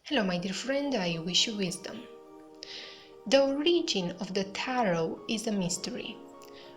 Hello, my dear friend, I wish you wisdom. The origin of the tarot is a mystery.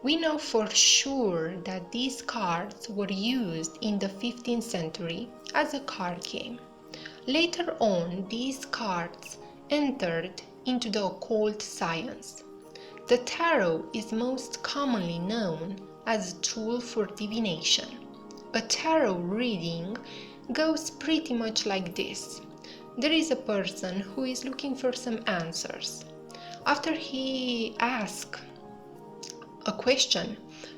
We know for sure that these cards were used in the 15th century as a card game. Later on, these cards entered into the occult science. The tarot is most commonly known as a tool for divination. A tarot reading goes pretty much like this. There is a person who is looking for some answers. After he asks a question,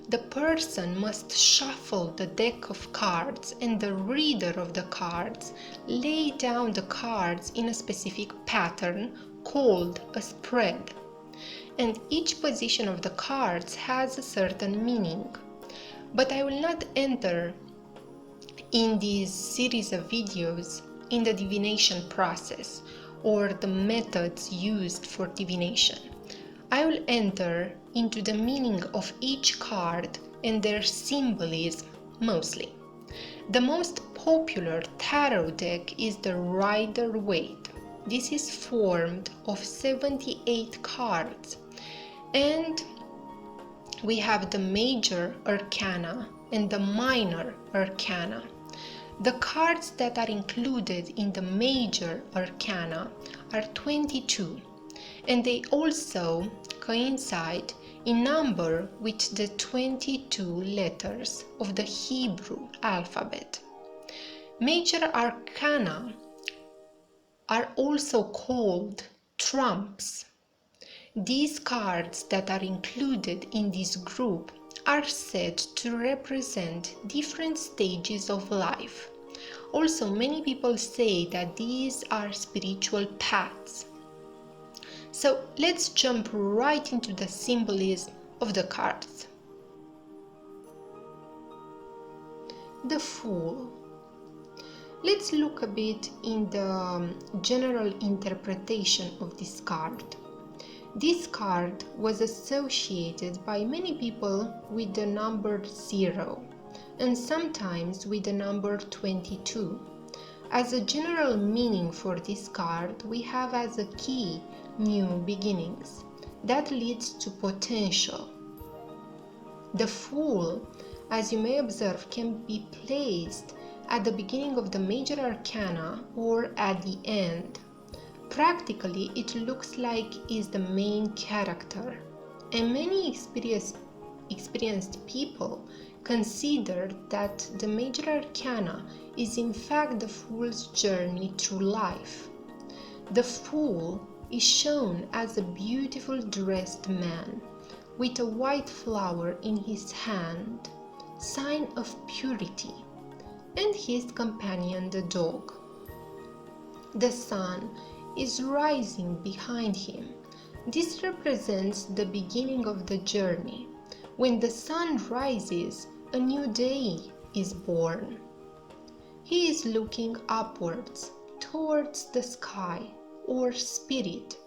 the person must shuffle the deck of cards and the reader of the cards lay down the cards in a specific pattern called a spread. And each position of the cards has a certain meaning. But I will not enter in this series of videos in the divination process or the methods used for divination. I will enter into the meaning of each card and their symbolism mostly. The most popular tarot deck is the Rider-Waite. This is formed of 78 cards, and we have the major arcana and the minor arcana. The cards that are included in the major arcana are 22, and they also coincide in number with the 22 letters of the Hebrew alphabet. Major arcana are also called trumps. These cards that are included in this group are said to represent different stages of life. Also, many people say that these are spiritual paths. So let's jump right into the symbolism of the cards. The Fool. Let's look a bit in the general interpretation of this card. This card was associated by many people with the number 0 and sometimes with the number 22. As a general meaning for this card, we have as a key new beginnings. That leads to potential. The Fool, as you may observe, can be placed at the beginning of the major arcana or at the end. Practically, it looks like is the main character, and many experienced people consider that the major arcana is in fact the Fool's journey through life. The Fool is shown as a beautiful dressed man with a white flower in his hand, sign of purity, and his companion the dog. The sun is rising behind him. This represents the beginning of the journey. When the sun rises, a new day is born. He is looking upwards, towards the sky or spirit.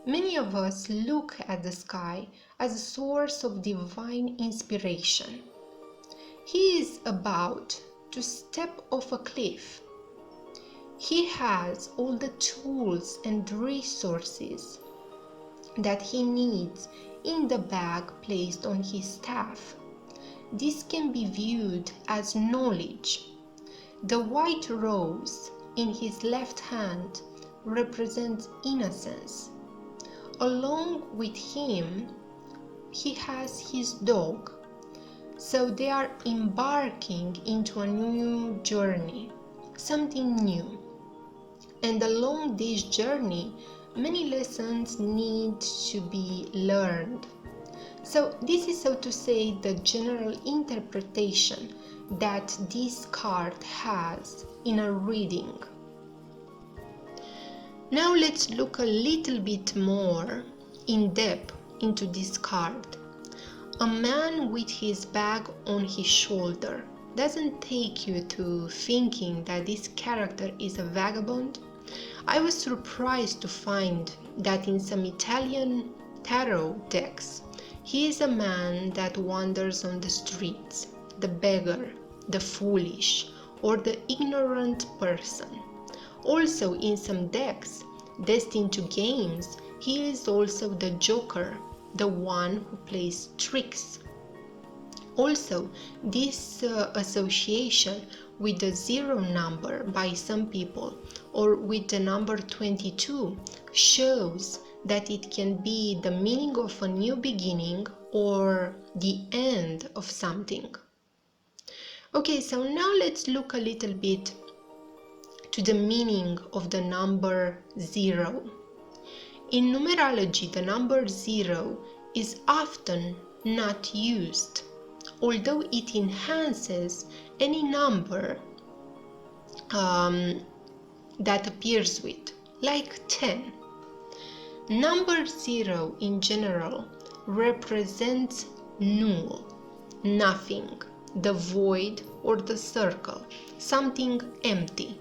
Many of us look at the sky as a source of divine inspiration. He is about to step off a cliff. He has all the tools and resources that he needs in the bag placed on his staff. This can be viewed as knowledge. The white rose in his left hand represents innocence. Along with him, he has his dog. So they are embarking into a new journey, something new. And along this journey, many lessons need to be learned. So this is, so to say, the general interpretation that this card has in a reading. Now let's look a little bit more in depth into this card. A man with his bag on his shoulder doesn't take you to thinking that this character is a vagabond. I was surprised to find that in some Italian tarot decks, he is a man that wanders on the streets, the beggar, the foolish, or the ignorant person. Also, in some decks destined to games, he is also the joker, the one who plays tricks. Also, this association with the 0 number by some people or with the number 22 shows that it can be the meaning of a new beginning or the end of something. Okay, so now let's look a little bit to the meaning of the number 0. In numerology, the number 0 is often not used, although it enhances any number that appears with, like 10. Number 0 in general represents null, nothing, the void or the circle, something empty.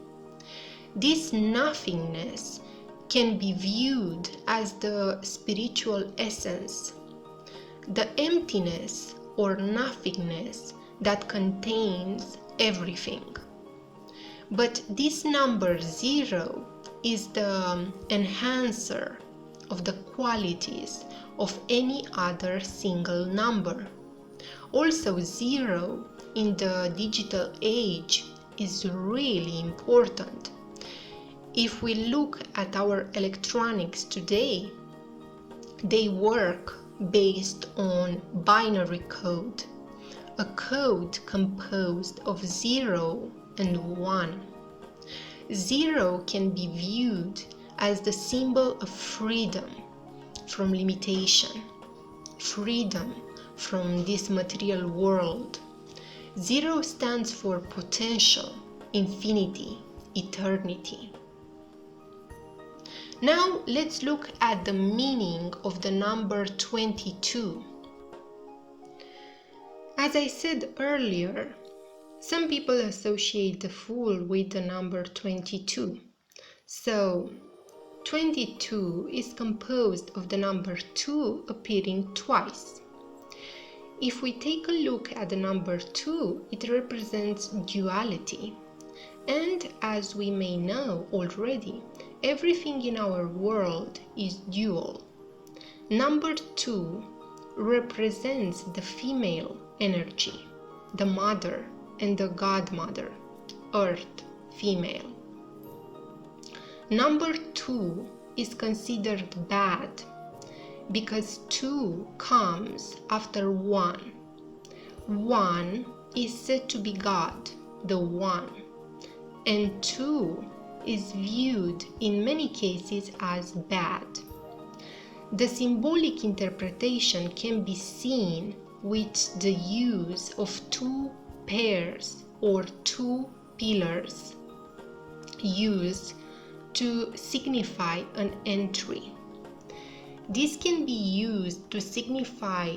This nothingness can be viewed as the spiritual essence, the emptiness or nothingness that contains everything. But this number 0 is the enhancer of the qualities of any other single number. Also, 0 in the digital age is really important. If we look at our electronics today, they work based on binary code, a code composed of 0 and 1. 0 can be viewed as the symbol of freedom from limitation, freedom from this material world. 0 stands for potential, infinity, eternity. Now let's look at the meaning of the number 22. As I said earlier, some people associate the Fool with the number 22. So 22 is composed of the number 2 appearing twice. If we take a look at the number 2, it represents duality. And as we may know already, everything in our world is dual. Number 2 represents the female energy, the mother and the godmother, earth, female. Number 2 is considered bad because 2 comes after 1. 1 is said to be God, the One, and 2 is viewed in many cases as bad. The symbolic interpretation can be seen with the use of 2 pairs or 2 pillars used to signify an entry. This can be used to signify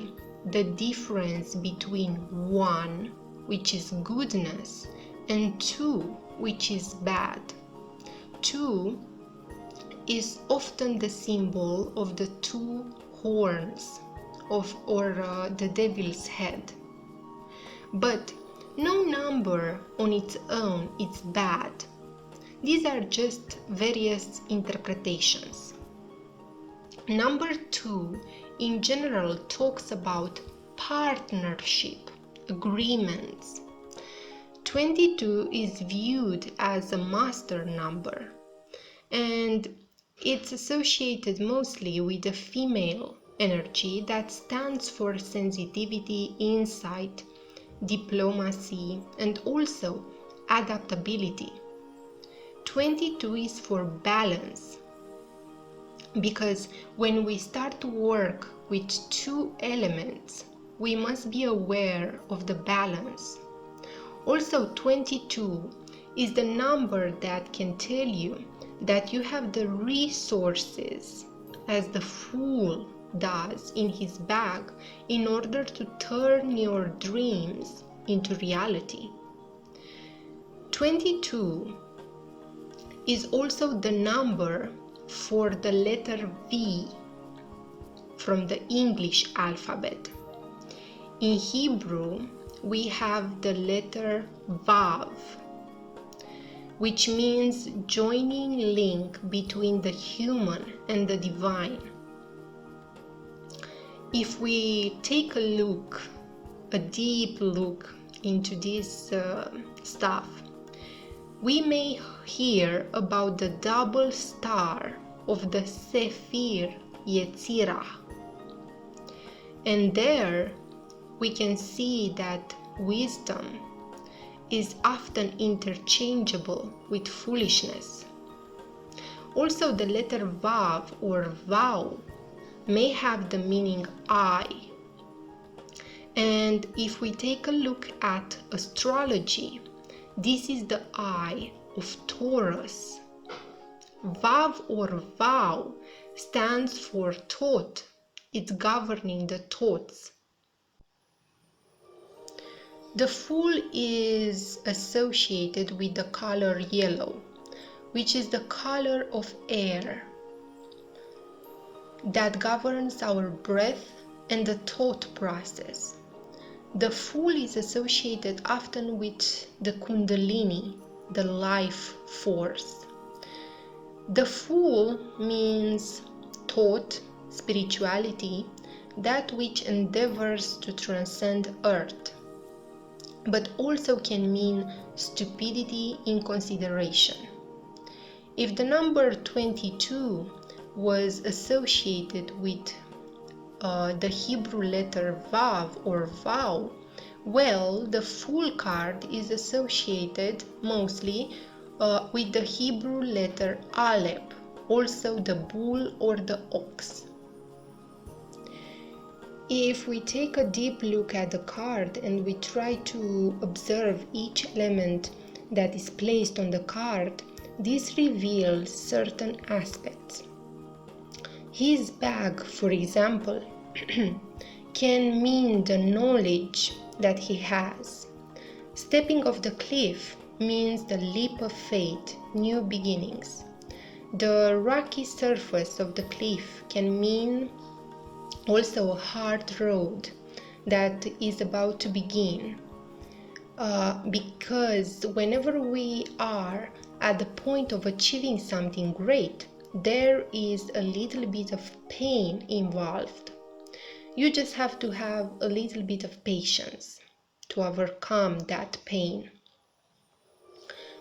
the difference between 1, which is goodness, and 2, which is bad. 2 is often the symbol of the 2 horns or the devil's head. But no number on its own is bad. These are just various interpretations. Number 2 in general talks about partnership, agreements. 22 is viewed as a master number, and it's associated mostly with the female energy that stands for sensitivity, insight, diplomacy, and also adaptability. 22 is for balance, because when we start to work with 2 elements, we must be aware of the balance. Also, 22 is the number that can tell you that you have the resources, as the Fool does in his bag, in order to turn your dreams into reality. 22 is also the number for the letter V from the English alphabet. In Hebrew, we have the letter Vav. which means joining link between the human and the divine. If we take a deep look into this stuff, we may hear about the double star of the Sephir Yetzirah. And there we can see that wisdom is often interchangeable with foolishness. Also, the letter Vav or Vow may have the meaning I. And if we take a look at astrology, this is the eye of Taurus. Vav or Vow stands for thought. It's governing the thoughts. The Fool is associated with the color yellow, which is the color of air that governs our breath and the thought process. The Fool is associated often with the Kundalini, the life force. The Fool means thought, spirituality, that which endeavors to transcend earth, but also can mean stupidity, inconsideration. If the number 22 was associated with the Hebrew letter Vav or Vow, well, the Fool card is associated mostly with the Hebrew letter Aleph, also the bull or the ox. If we take a deep look at the card and we try to observe each element that is placed on the card, this reveals certain aspects. His bag, for example, can mean the knowledge that he has. Stepping off the cliff means the leap of faith, new beginnings. The rocky surface of the cliff can mean also a hard road that is about to begin. Because whenever we are at the point of achieving something great, there is a little bit of pain involved. You just have to have a little bit of patience to overcome that pain.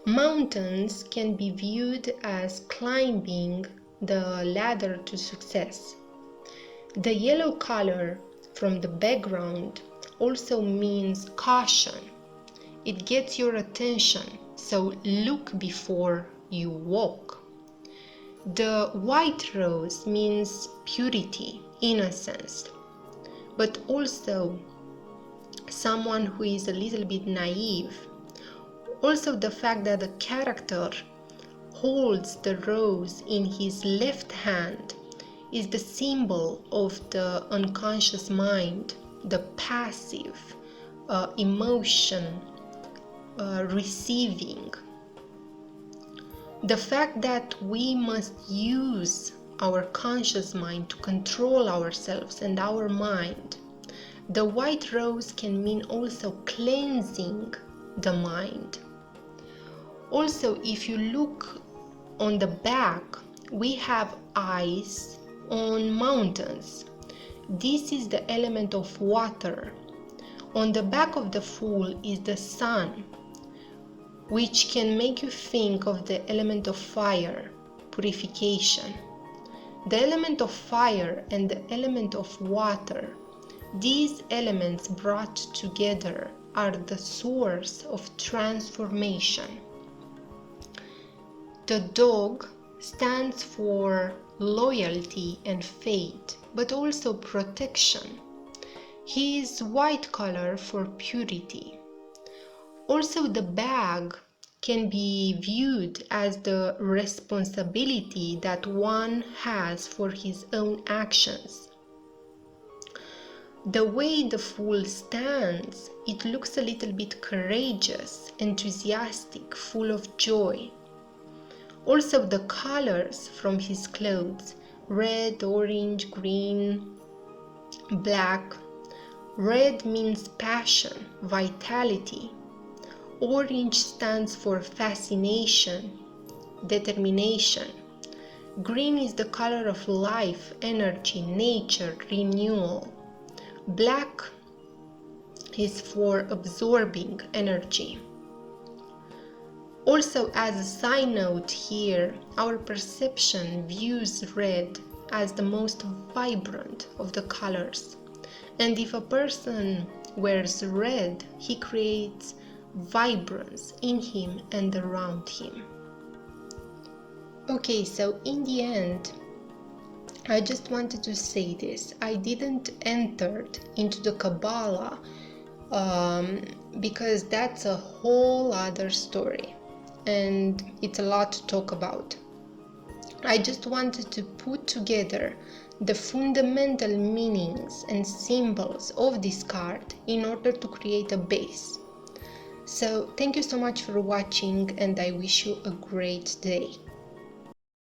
Mountains can be viewed as climbing the ladder to success. The yellow color from the background also means caution. It gets your attention, so look before you walk. The white rose means purity, innocence, but also someone who is a little bit naive. Also the fact that the character holds the rose in his left hand is the symbol of the unconscious mind, the passive emotion receiving. The fact that we must use our conscious mind to control ourselves and our mind. The white rose can mean also cleansing the mind. Also, if you look on the back, we have eyes on mountains. This is the element of water. On the back of the Fool is the sun, which can make you think of the element of fire, purification. The element of fire and the element of water, these elements brought together are the source of transformation. The dog stands for loyalty and faith, but also protection. He is white color for purity. Also, the bag can be viewed as the responsibility that one has for his own actions. The way the Fool stands, it looks a little bit courageous, enthusiastic, full of joy. Also, the colors from his clothes, red, orange, green, black. Red means passion, vitality. Orange stands for fascination, determination. Green is the color of life, energy, nature, renewal. Black is for absorbing energy. Also, as a side note here, our perception views red as the most vibrant of the colors. And if a person wears red, he creates vibrance in him and around him. Okay, so in the end, I just wanted to say this. I didn't enter into the Kabbalah because that's a whole other story and it's a lot to talk about. I just wanted to put together the fundamental meanings and symbols of this card in order to create a base. So thank you so much for watching and I wish you a great day.